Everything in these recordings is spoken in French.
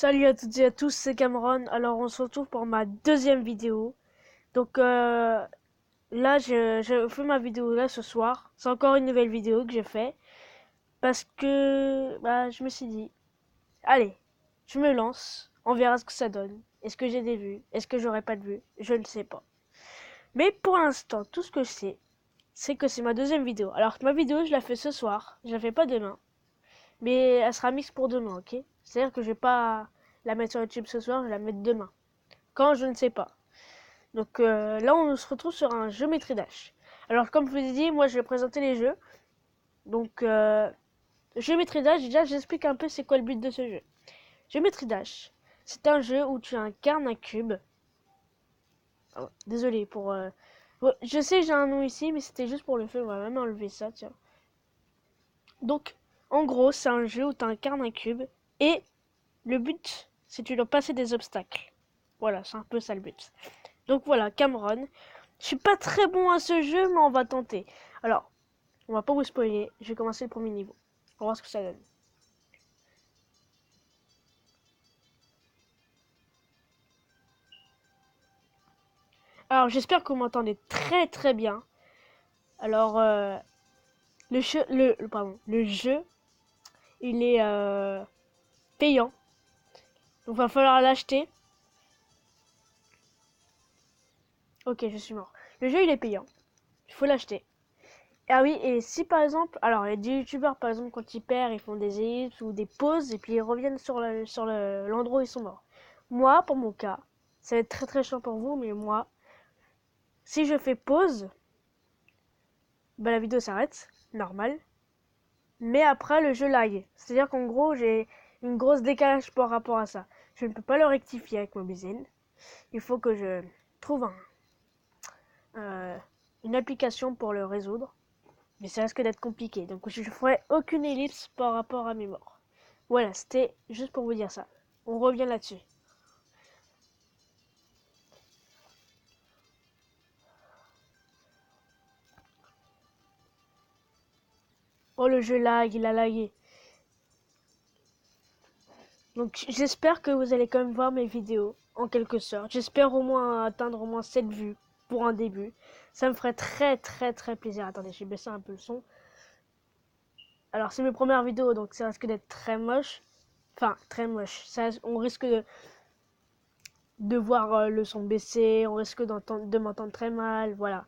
Salut à toutes et à tous, c'est Cameron. Alors on se retrouve pour ma deuxième vidéo. Donc là, je fais ma vidéo là ce soir. C'est encore une nouvelle vidéo que j'ai fait. Parce que je me suis dit, allez, je me lance. On verra ce que ça donne. Est-ce que j'ai des vues? Est-ce que j'aurai pas de vues? Je ne sais pas. Mais pour l'instant, tout ce que je sais, c'est que c'est ma deuxième vidéo. Alors que ma vidéo, je la fais ce soir. Je la fais pas demain. Mais elle sera mixte pour demain, ok? C'est-à-dire que je vais pas la mettre sur YouTube ce soir, je vais la mettre demain. Quand je ne sais pas. Donc là, on se retrouve sur un Geometry Dash. Alors, comme je vous ai dit, moi, je vais présenter les jeux. Donc, Geometry Dash, déjà, j'explique un peu c'est quoi le but de ce jeu. Geometry Dash, c'est un jeu où tu incarnes un cube. Oh, désolé pour... ouais, je sais, j'ai un nom ici, mais c'était juste pour le fun. On va même enlever ça, tiens. Donc, en gros, c'est un jeu où tu incarnes un cube. Et le but, c'est que tu dois passer des obstacles. Voilà, c'est un peu ça le but. Donc voilà, Cameron. Je suis pas très bon à ce jeu, mais on va tenter. Alors, on va pas vous spoiler. Je vais commencer le premier niveau. On va voir ce que ça donne. Alors, j'espère que vous m'entendez très très bien. Alors, le jeu, il est payant. Donc, va falloir l'acheter. Ok, je suis mort. Le jeu, il est payant. Il faut l'acheter. Ah oui, et si par exemple, alors il y a des youtubeurs par exemple quand ils perdent, ils font des ellipses ou des pauses et puis ils reviennent sur l'endroit où ils sont morts. Moi, pour mon cas, ça va être très très chiant pour vous, mais moi, si je fais pause, la vidéo s'arrête, normal. Mais après le jeu lag. C'est-à-dire qu'en gros j'ai une grosse décalage par rapport à ça. Je ne peux pas le rectifier avec Mobizen. Il faut que je trouve une application pour le résoudre. Mais ça risque d'être compliqué. Donc je ne ferai aucune ellipse par rapport à mes morts. Voilà, c'était juste pour vous dire ça. On revient là-dessus. Oh, le jeu lag, il a lagué. Donc j'espère que vous allez quand même voir mes vidéos, en quelque sorte. J'espère au moins atteindre au moins 7 vues pour un début. Ça me ferait très très très plaisir. Attendez, je vais baisser un peu le son. Alors c'est mes premières vidéos, donc ça risque d'être très moche. Enfin, très moche. Ça, on risque de voir le son baisser, on risque de m'entendre très mal, voilà.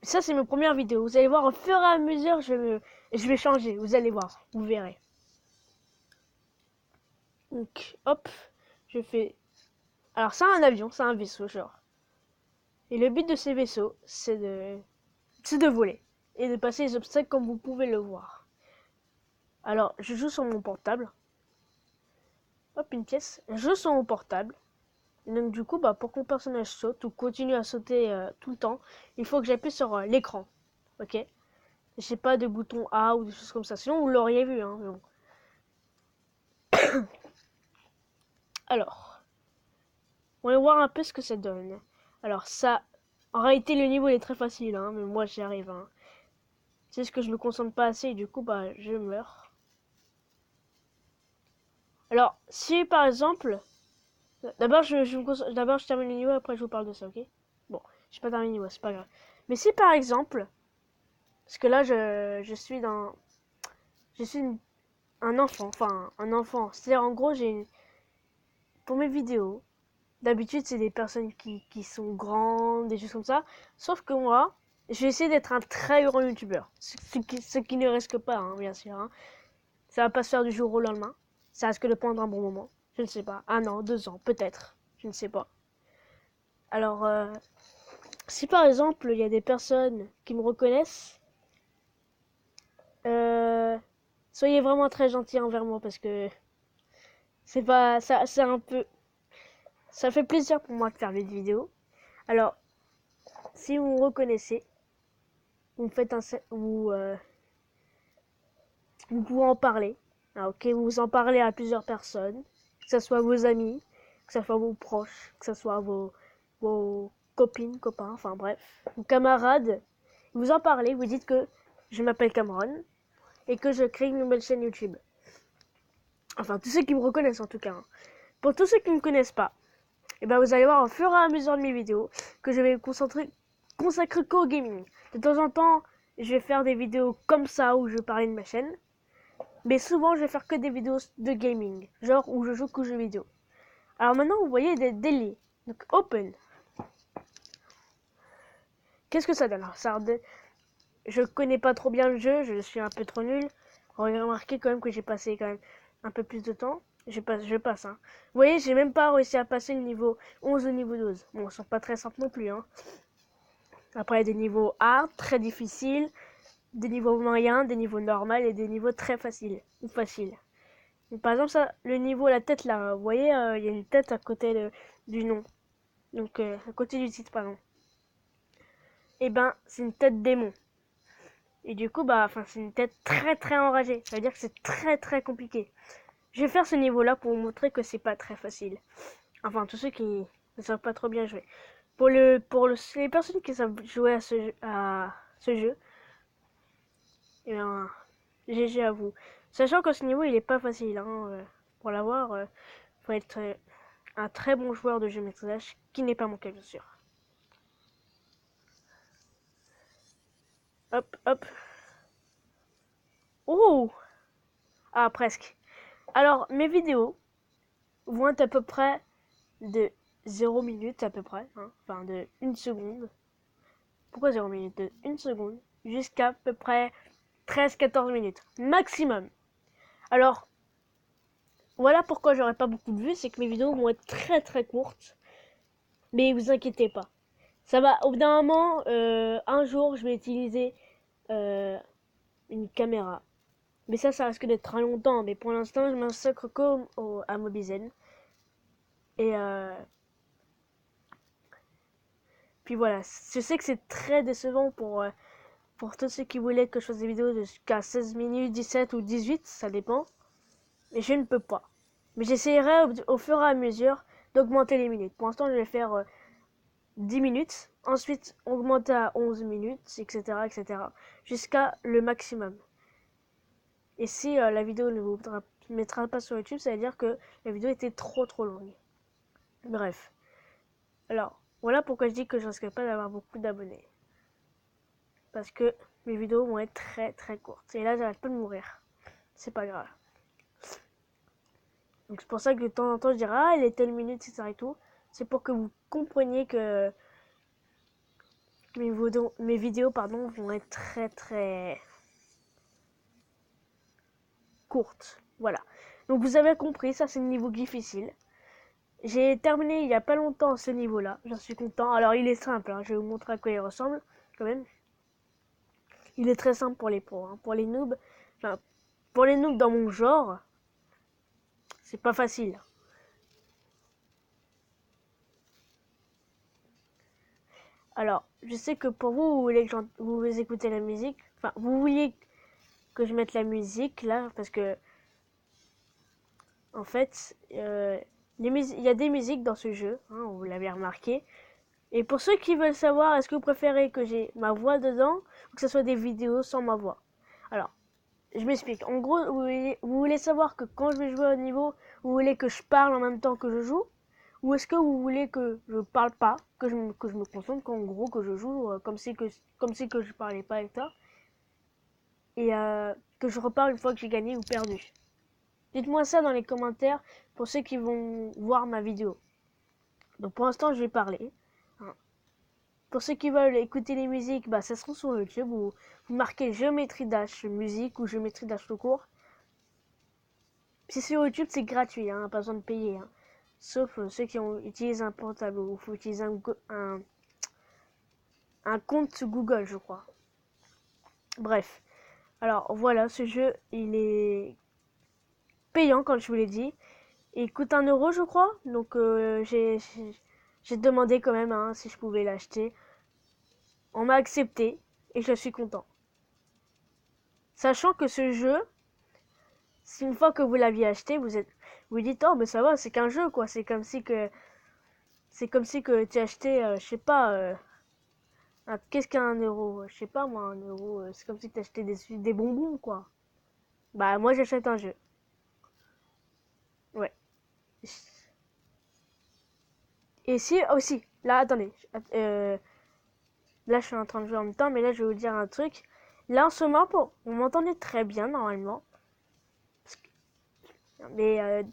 Ça, c'est mes premières vidéos. Vous allez voir, au fur et à mesure, je vais changer. Vous allez voir, vous verrez. Donc, hop, je fais... Alors, c'est un avion, c'est un vaisseau, genre. Et le but de ces vaisseaux, c'est de voler. Et de passer les obstacles comme vous pouvez le voir. Alors, je joue sur mon portable. Hop, une pièce. Je joue sur mon portable. Et donc, du coup, pour que mon personnage saute ou continue à sauter tout le temps, il faut que j'appuie sur l'écran. Ok? J'ai pas de bouton A ou des choses comme ça. Sinon, vous l'auriez vu, hein. Mais bon. Alors, on va voir un peu ce que ça donne. Alors ça, en réalité, le niveau est très facile, hein, mais moi j'y arrive. Hein. C'est ce que je me concentre pas assez et du coup, je meurs. Alors, si par exemple, d'abord d'abord je termine le niveau, après je vous parle de ça, ok? Bon, j'ai pas terminé le niveau, c'est pas grave. Mais si par exemple, parce que là je suis un enfant, enfin un enfant. C'est-à-dire en gros, pour mes vidéos, d'habitude, c'est des personnes qui sont grandes, des choses comme ça. Sauf que moi, je vais essayer d'être un très grand youtubeur. Ce qui ne risque pas, hein, bien sûr. Hein. Ça va pas se faire du jour au lendemain. Ça risque de prendre un bon moment. Je ne sais pas. 1 an, 2 ans, peut-être. Je ne sais pas. Alors, si par exemple, il y a des personnes qui me reconnaissent, euh, soyez vraiment très gentils envers moi parce que c'est pas... Ça, c'est un peu... Ça fait plaisir pour moi de faire des vidéos. Alors, si vous me reconnaissez, vous faites vous pouvez en parler. Ah, ok, vous en parlez à plusieurs personnes, que ce soit vos amis, que ce soit vos proches, que ce soit vos copines, copains, enfin bref, vos camarades. Vous en parlez, vous dites que je m'appelle Cameron et que je crée une nouvelle chaîne YouTube. Enfin, tous ceux qui me reconnaissent en tout cas. Hein. Pour tous ceux qui ne me connaissent pas, et ben vous allez voir au fur et à mesure de mes vidéos que je vais consacrer qu'au gaming. De temps en temps, je vais faire des vidéos comme ça où je vais parler de ma chaîne. Mais souvent, je vais faire que des vidéos de gaming, genre où je joue qu'aux jeux vidéo. Alors maintenant, vous voyez des délais. Donc, open. Qu'est-ce que ça donne? Alors, ça donne... Je connais pas trop bien le jeu, je suis un peu trop nul. Remarquez quand même que j'ai passé quand même un peu plus de temps. Je passe, hein. Vous voyez, j'ai même pas réussi à passer le niveau 11 au niveau 12. Bon, ils sont pas très simples non plus, hein. Après, il y a des niveaux hard, très difficiles, des niveaux moyens, des niveaux normaux et des niveaux très faciles ou faciles. Donc, par exemple, ça, le niveau, la tête là, vous voyez, il y a une tête à côté du nom. Donc, à côté du titre, pardon. Et ben, c'est une tête démon. Et du coup, bah, c'est une tête très très enragée. Ça veut dire que c'est très très compliqué. Je vais faire ce niveau-là pour vous montrer que c'est pas très facile. Enfin, tous ceux qui ne savent pas trop bien jouer. Les personnes qui savent jouer à ce jeu, eh bien, GG à vous. Sachant que ce niveau, il est pas facile. Hein, pour l'avoir, faut être un très bon joueur de jeu maîtrisage, qui n'est pas mon cas, bien sûr. Hop, hop. Oh! Ah, presque. Alors, mes vidéos vont être à peu près de 0 minute à peu près, hein, enfin de 1 seconde. Pourquoi 0 minute? De 1 seconde jusqu'à peu près 13-14 minutes maximum. Alors, voilà pourquoi j'aurai pas beaucoup de vues, c'est que mes vidéos vont être très très courtes. Mais vous inquiétez pas. Ça va, au bout d'un moment, un jour, je vais utiliser une caméra. Mais ça risque d'être très longtemps. Mais pour l'instant, je m'insacre comme à Mobizen. Et puis voilà, je sais que c'est très décevant pour tous ceux qui voulaient que je fasse des vidéos de jusqu'à 16 minutes, 17 ou 18, ça dépend. Mais je ne peux pas. Mais j'essaierai au fur et à mesure d'augmenter les minutes. Pour l'instant, je vais faire 10 minutes. Ensuite, augmenter à 11 minutes, etc. etc. jusqu'à le maximum. Et si la vidéo ne vous mettra pas sur YouTube, ça veut dire que la vidéo était trop longue. Bref. Alors, voilà pourquoi je dis que je ne risque pas d'avoir beaucoup d'abonnés. Parce que mes vidéos vont être très très courtes. Et là, j'arrête pas de mourir. C'est pas grave. Donc c'est pour ça que de temps en temps, je dirais, ah, il est telle minute, etc. et tout. C'est pour que vous compreniez que mes vidéos vont être très très courtes. Voilà. Donc vous avez compris, ça c'est le niveau difficile. J'ai terminé il y a pas longtemps ce niveau-là. J'en suis content. Alors il est simple, hein. Je vais vous montrer à quoi il ressemble quand même. Il est très simple pour les pros. Hein. Pour les noobs, dans mon genre, c'est pas facile. Alors, je sais que pour vous, vous voulez que vous écoutez la musique. Enfin, vous vouliez que je mette la musique là, parce que en fait, il y a des musiques dans ce jeu, hein, vous l'avez remarqué. Et pour ceux qui veulent savoir, est-ce que vous préférez que j'ai ma voix dedans ou que ce soit des vidéos sans ma voix? Alors, je m'explique. En gros, vous voulez savoir que quand je vais jouer au niveau, vous voulez que je parle en même temps que je joue? Ou est-ce que vous voulez que je parle pas, que je me concentre, qu'en gros que je joue comme si que je parlais pas avec toi et que je repars une fois que j'ai gagné ou perdu. Dites-moi ça dans les commentaires pour ceux qui vont voir ma vidéo. Donc pour l'instant je vais parler. Hein. Pour ceux qui veulent écouter les musiques, bah ça sera sur YouTube où vous marquez Géométrie Dash musique ou Géométrie Dash tout court. Si c'est sur YouTube c'est gratuit, hein, pas besoin de payer. Hein. Sauf ceux qui utilisent un portable ou il faut utiliser un compte Google, je crois. Bref. Alors voilà, ce jeu, il est payant, comme je vous l'ai dit. Il coûte 1 € je crois. Donc j'ai demandé quand même hein, si je pouvais l'acheter. On m'a accepté et je suis content. Sachant que ce jeu, si une fois que vous l'aviez acheté, vous dites oh mais ça va, c'est qu'un jeu quoi. C'est comme si que tu achetais, je sais pas, qu'est-ce qu'un euro? Je sais pas moi, 1 €. C'est comme si tu achetais des bonbons quoi. Bah moi j'achète un jeu. Ouais. Et si aussi, là, attendez, là je suis en train de jouer en même temps, mais là je vais vous dire un truc. Là en ce moment, vous m'entendez très bien normalement, mais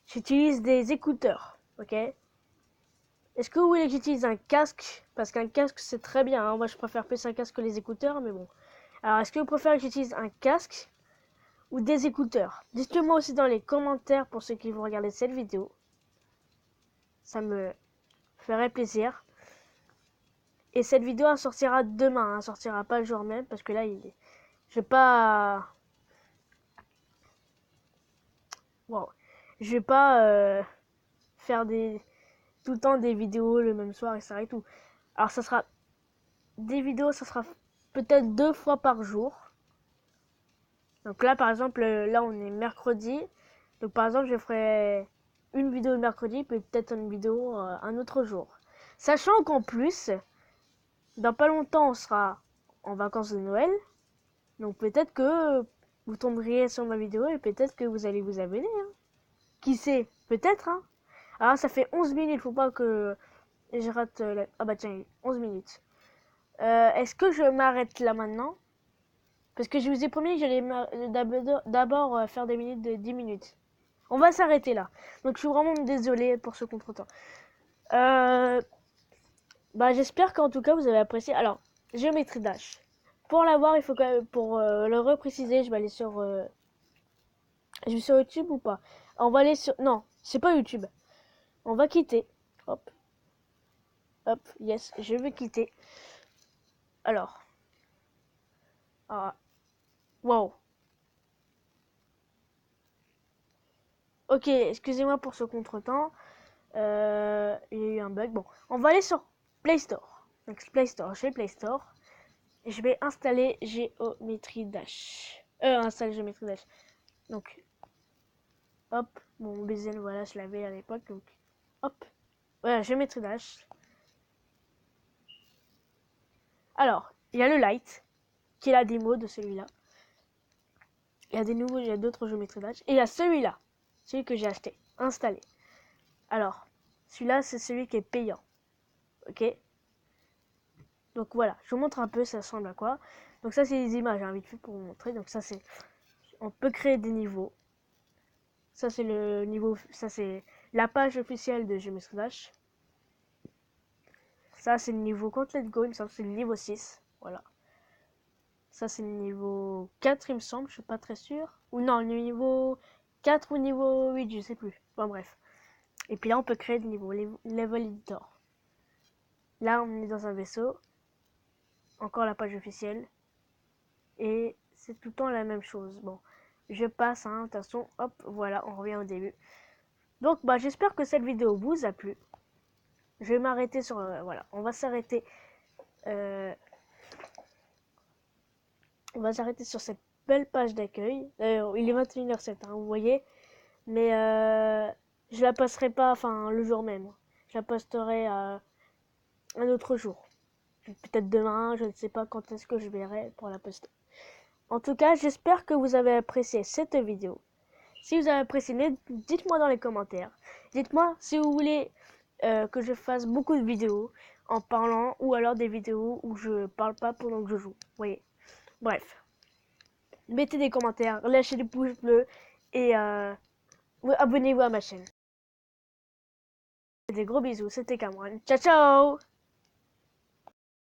j'utilise des écouteurs, ok? Est-ce que vous voulez que j'utilise un casque? Parce qu'un casque c'est très bien, hein. Moi je préfère plus un casque que les écouteurs, mais bon. Alors est-ce que vous préférez que j'utilise un casque ou des écouteurs? Dites-le moi aussi dans les commentaires pour ceux qui vont regarder cette vidéo. Ça me ferait plaisir. Et cette vidéo elle sortira demain, elle sortira pas le jour même parce que là je vais pas wow. Je vais pas faire tout le temps des vidéos le même soir et ça et tout. Alors ça sera des vidéos, ça sera peut-être 2 fois par jour. Donc là par exemple, là on est mercredi. Donc par exemple, je ferai une vidéo le mercredi, puis peut-être une vidéo un autre jour. Sachant qu'en plus, dans pas longtemps, on sera en vacances de Noël. Donc peut-être que vous tomberiez sur ma vidéo et peut-être que vous allez vous abonner. Hein. Qui sait? Peut-être. Hein. Alors ça fait 11 minutes, faut pas que je rate Ah bah tiens, 11 minutes. Est-ce que je m'arrête là maintenant? Parce que je vous ai promis que j'allais d'abord faire des minutes de 10 minutes. On va s'arrêter là. Donc je suis vraiment désolé pour ce contretemps. Bah j'espère qu'en tout cas vous avez apprécié. Alors, géométrie dash. Pour l'avoir, il faut quand même, pour le repréciser, je vais aller sur je vais sur YouTube ou pas? On va aller sur non, c'est pas YouTube. On va quitter. Hop. Hop, yes, je vais quitter. Alors. Ah. Wow. Ok, excusez-moi pour ce contretemps. Il y a eu un bug. Bon, on va aller sur Play Store. Donc Play Store, j'ai Play Store. Et je vais installer Geometry Dash. Installer Geometry Dash. Donc, hop, mon BZN, voilà, je l'avais à l'époque. Donc, hop, voilà, Geometry Dash. Alors, il y a le Light, qui est la démo de celui-là. Il y a des nouveaux, il y a d'autres Geometry Dash. Et il y a celui-là, celui que j'ai acheté, installé. Alors, celui-là, c'est celui qui est payant. Ok? Donc voilà, je vous montre un peu, ça ressemble à quoi. Donc ça, c'est des images, hein, vite fait pour vous montrer. Donc ça, c'est... On peut créer des niveaux. Ça, c'est le niveau... Ça, c'est la page officielle de Geometry Dash. Ça, c'est le niveau Complete Go, il me semble, c'est le niveau 6. Voilà. Ça, c'est le niveau 4, il me semble, je suis pas très sûr. Ou non, le niveau 4 ou niveau 8, je sais plus. Bon, bref. Et puis là, on peut créer des niveaux. Level Editor. Là, on est dans un vaisseau. Encore la page officielle. Et c'est tout le temps la même chose. Bon, je passe, hein, de toute façon, hop, voilà, on revient au début. Donc, bah, j'espère que cette vidéo vous a plu. Je vais m'arrêter sur... voilà, on va s'arrêter... on va s'arrêter sur cette belle page d'accueil. D'ailleurs, il est 21h07, hein, vous voyez. Mais je la posterai pas, enfin, le jour même. Je la posterai un autre jour. Peut-être demain, je ne sais pas quand est-ce que je verrai pour la poster. En tout cas, j'espère que vous avez apprécié cette vidéo. Si vous avez apprécié, dites-moi dans les commentaires. Dites-moi si vous voulez que je fasse beaucoup de vidéos en parlant ou alors des vidéos où je parle pas pendant que je joue. Vous voyez. Bref. Mettez des commentaires, lâchez des pouces bleus et abonnez-vous à ma chaîne. Des gros bisous, c'était Cameron. Ciao ciao!